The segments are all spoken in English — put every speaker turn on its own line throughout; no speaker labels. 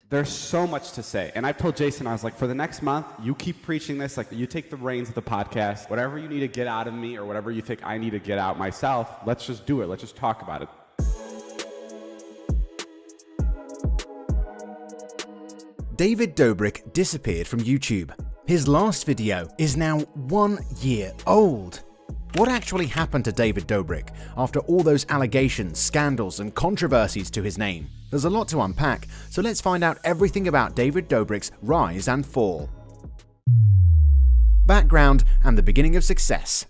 There's so much to say. And I've told Jason, I was like, for the next month, you keep preaching this. Like, you take the reins of the podcast. Whatever you need to get out of me or whatever you think I need to get out myself, let's just do it. Let's just talk about it.
David Dobrik disappeared from YouTube. His last video is now 1 year old. What actually happened to David Dobrik after all those allegations, scandals, and controversies to his name? There's a lot to unpack, so let's find out everything about David Dobrik's rise and fall. Background and the beginning of success.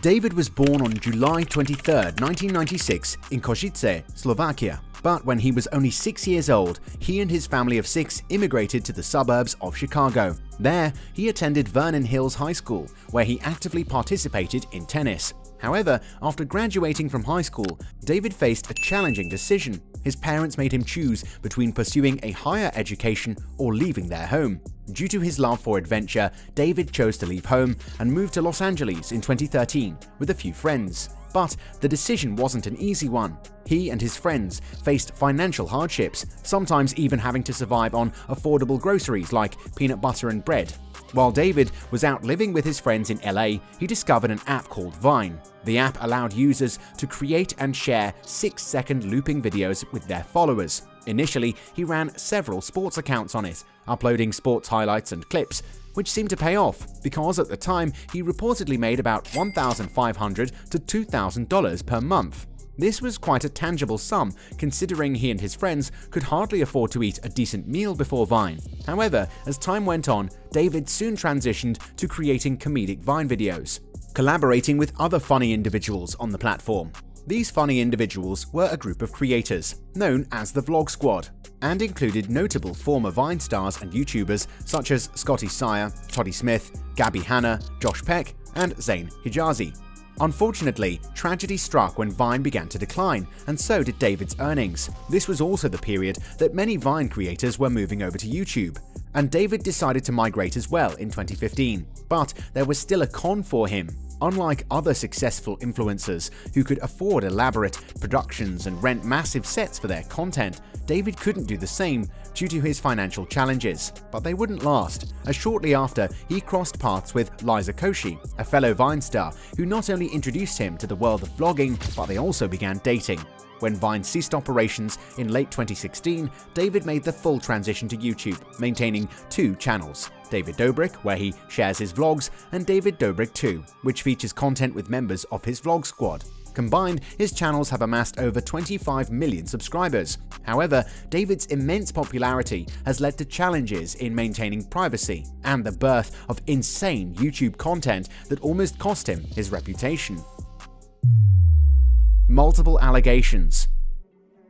David was born on July 23, 1996 in Košice, Slovakia. But when he was only 6 years old, he and his family of 6 immigrated to the suburbs of Chicago. There, he attended Vernon Hills High School, where he actively participated in tennis. However, after graduating from high school, David faced a challenging decision. His parents made him choose between pursuing a higher education or leaving their home. Due to his love for adventure, David chose to leave home and moved to Los Angeles in 2013 with a few friends. But the decision wasn't an easy one. He and his friends faced financial hardships, sometimes even having to survive on affordable groceries like peanut butter and bread. While David was out living with his friends in LA, he discovered an app called Vine. The app allowed users to create and share 6-second looping videos with their followers. Initially, he ran several sports accounts on it, uploading sports highlights and clips, which seemed to pay off because at the time he reportedly made about $1,500 to $2,000 per month. This was quite a tangible sum, considering he and his friends could hardly afford to eat a decent meal before Vine. However, as time went on, David soon transitioned to creating comedic Vine videos, collaborating with other funny individuals on the platform. These funny individuals were a group of creators, known as the Vlog Squad, and included notable former Vine stars and YouTubers such as Scotty Sire, Toddy Smith, Gabby Hanna, Josh Peck, and Zain Hijazi. Unfortunately, tragedy struck when Vine began to decline, and so did David's earnings. This was also the period that many Vine creators were moving over to YouTube, and David decided to migrate as well in 2015. But there was still a con for him. Unlike other successful influencers who could afford elaborate productions and rent massive sets for their content, David couldn't do the same due to his financial challenges. But they wouldn't last, as shortly after he crossed paths with Liza Koshy, a fellow Vine star who not only introduced him to the world of vlogging, but they also began dating. When Vine ceased operations in late 2016, David made the full transition to YouTube, maintaining 2 channels. David Dobrik, where he shares his vlogs, and David Dobrik 2, which features content with members of his vlog squad. Combined, his channels have amassed over 25 million subscribers. However, David's immense popularity has led to challenges in maintaining privacy and the birth of insane YouTube content that almost cost him his reputation. Multiple allegations.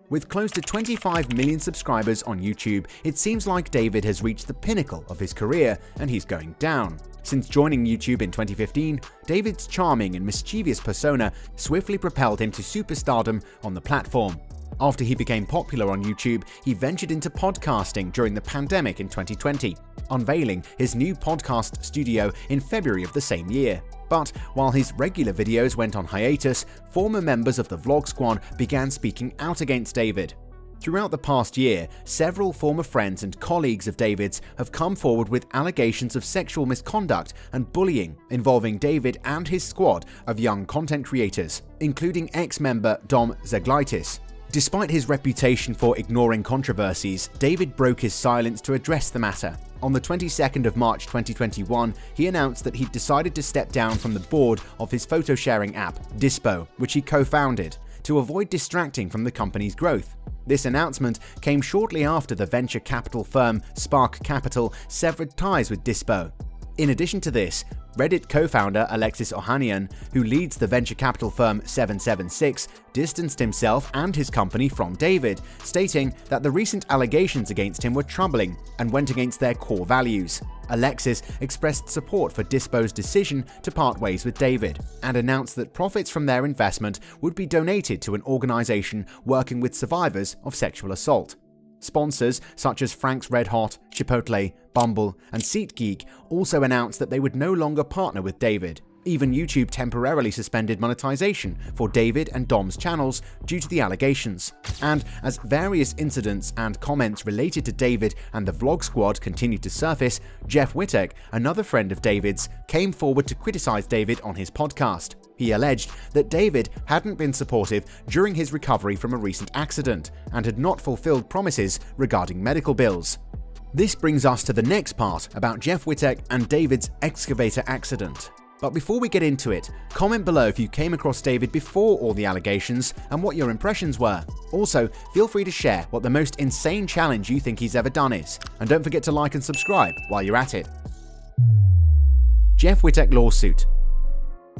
With close to 25 million subscribers on YouTube, it seems like David has reached the pinnacle of his career and he's going down. Since joining YouTube in 2015, David's charming and mischievous persona swiftly propelled him to superstardom on the platform. After he became popular on YouTube, he ventured into podcasting during the pandemic in 2020, unveiling his new podcast studio in February of the same year. But while his regular videos went on hiatus, former members of the Vlog Squad began speaking out against David. Throughout the past year, several former friends and colleagues of David's have come forward with allegations of sexual misconduct and bullying involving David and his squad of young content creators, including ex-member Dom Zaglaitis. Despite his reputation for ignoring controversies, David broke his silence to address the matter. On the 22nd of March 2021, he announced that he'd decided to step down from the board of his photo-sharing app, Dispo, which he co-founded, to avoid distracting from the company's growth. This announcement came shortly after the venture capital firm Spark Capital severed ties with Dispo. In addition to this, Reddit co-founder Alexis Ohanian, who leads the venture capital firm 776, distanced himself and his company from David, stating that the recent allegations against him were troubling and went against their core values. Alexis expressed support for Dispo's decision to part ways with David and announced that profits from their investment would be donated to an organization working with survivors of sexual assault. Sponsors such as Frank's Red Hot, Chipotle, Bumble, and SeatGeek also announced that they would no longer partner with David. Even YouTube temporarily suspended monetization for David and Dom's channels due to the allegations. And as various incidents and comments related to David and the Vlog Squad continued to surface, Jeff Wittek, another friend of David's, came forward to criticize David on his podcast. He alleged that David hadn't been supportive during his recovery from a recent accident and had not fulfilled promises regarding medical bills. This brings us to the next part about Jeff Wittek and David's excavator accident. But before we get into it, comment below if you came across David before all the allegations and what your impressions were. Also, feel free to share what the most insane challenge you think he's ever done is. And don't forget to like and subscribe while you're at it. Jeff Wittek lawsuit.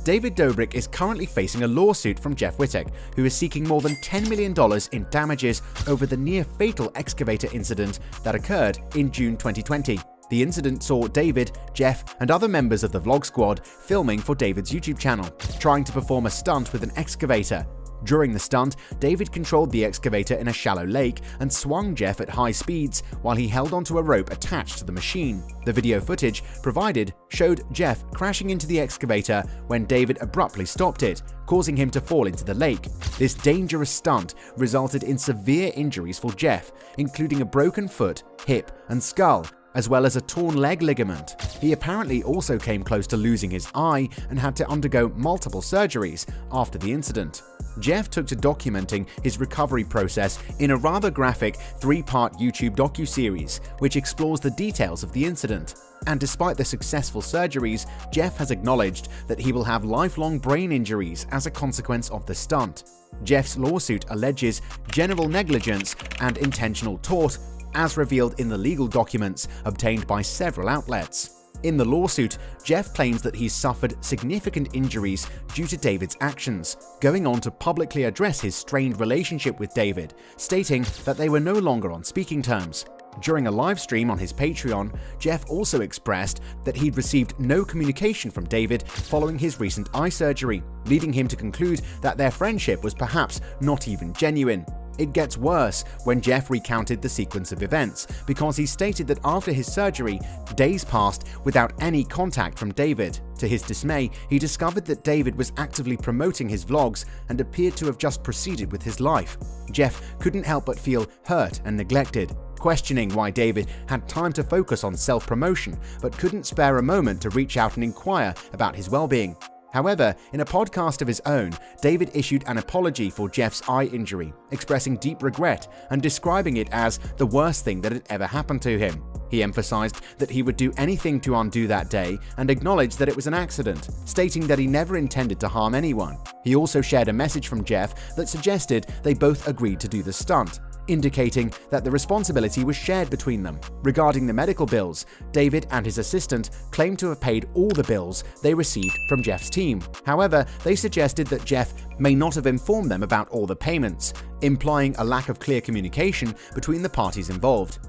David Dobrik is currently facing a lawsuit from Jeff Wittek, who is seeking more than $10 million in damages over the near-fatal excavator incident that occurred in June 2020. The incident saw David, Jeff, and other members of the Vlog Squad filming for David's YouTube channel, trying to perform a stunt with an excavator. During the stunt, David controlled the excavator in a shallow lake and swung Jeff at high speeds while he held onto a rope attached to the machine. The video footage provided showed Jeff crashing into the excavator when David abruptly stopped it, causing him to fall into the lake. This dangerous stunt resulted in severe injuries for Jeff, including a broken foot, hip, and skull, as well as a torn leg ligament. He apparently also came close to losing his eye and had to undergo multiple surgeries after the incident. Jeff took to documenting his recovery process in a rather graphic 3-part YouTube docuseries, which explores the details of the incident. And despite the successful surgeries, Jeff has acknowledged that he will have lifelong brain injuries as a consequence of the stunt. Jeff's lawsuit alleges general negligence and intentional tort, as revealed in the legal documents obtained by several outlets. In the lawsuit, Jeff claims that he's suffered significant injuries due to David's actions, going on to publicly address his strained relationship with David, stating that they were no longer on speaking terms. During a live stream on his Patreon, Jeff also expressed that he'd received no communication from David following his recent eye surgery, leading him to conclude that their friendship was perhaps not even genuine. It gets worse when Jeff recounted the sequence of events, because he stated that after his surgery, days passed without any contact from David. To his dismay, he discovered that David was actively promoting his vlogs and appeared to have just proceeded with his life. Jeff couldn't help but feel hurt and neglected, questioning why David had time to focus on self-promotion but couldn't spare a moment to reach out and inquire about his well-being. However, in a podcast of his own, David issued an apology for Jeff's eye injury, expressing deep regret and describing it as the worst thing that had ever happened to him. He emphasized that he would do anything to undo that day and acknowledged that it was an accident, stating that he never intended to harm anyone. He also shared a message from Jeff that suggested they both agreed to do the stunt, indicating that the responsibility was shared between them. Regarding the medical bills, David and his assistant claimed to have paid all the bills they received from Jeff's team. However, they suggested that Jeff may not have informed them about all the payments, implying a lack of clear communication between the parties involved.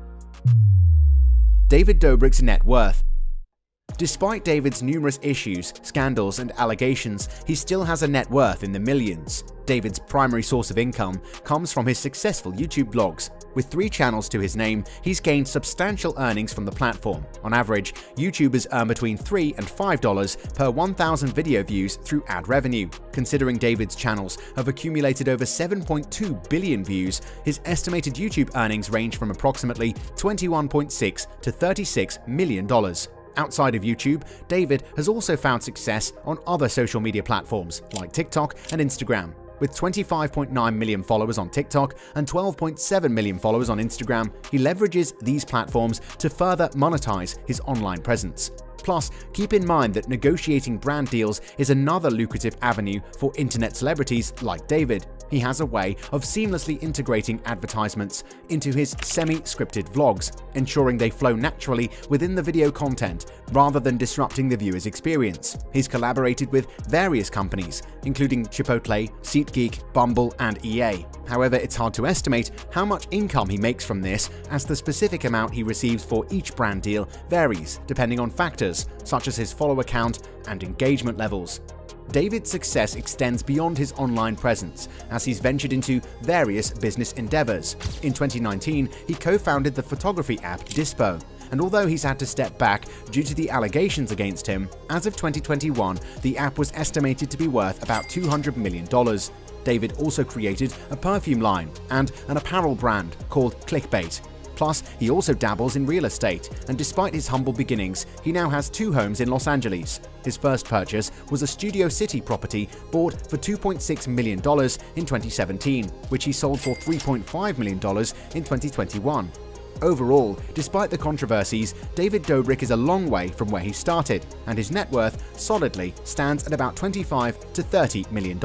David Dobrik's net worth. Despite David's numerous issues, scandals, and allegations, he still has a net worth in the millions. David's primary source of income comes from his successful YouTube vlogs. With 3 channels to his name, he's gained substantial earnings from the platform. On average, YouTubers earn between $3 and $5 per 1,000 video views through ad revenue. Considering David's channels have accumulated over 7.2 billion views, his estimated YouTube earnings range from approximately $21.6 to $36 million. Outside of YouTube, David has also found success on other social media platforms like TikTok and Instagram. With 25.9 million followers on TikTok and 12.7 million followers on Instagram, he leverages these platforms to further monetize his online presence. Plus, keep in mind that negotiating brand deals is another lucrative avenue for internet celebrities like David. He has a way of seamlessly integrating advertisements into his semi-scripted vlogs, ensuring they flow naturally within the video content rather than disrupting the viewer's experience. He's collaborated with various companies, including Chipotle, SeatGeek, Bumble, and EA. However, it's hard to estimate how much income he makes from this, as the specific amount he receives for each brand deal varies depending on factors such as his follower count and engagement levels. David's success extends beyond his online presence, as he's ventured into various business endeavors. In 2019, he co-founded the photography app Dispo, and although he's had to step back due to the allegations against him, as of 2021, the app was estimated to be worth about $200 million. David also created a perfume line and an apparel brand called Clickbait. Plus, he also dabbles in real estate, and despite his humble beginnings, he now has 2 homes in Los Angeles. His first purchase was a Studio City property bought for $2.6 million in 2017, which he sold for $3.5 million in 2021. Overall, despite the controversies, David Dobrik is a long way from where he started, and his net worth solidly stands at about $25 to $30 million.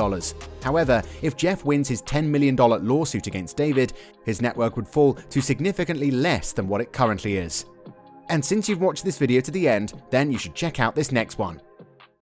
However, if Jeff wins his $10 million lawsuit against David, his net worth would fall to significantly less than what it currently is. And since you've watched this video to the end, then you should check out this next one.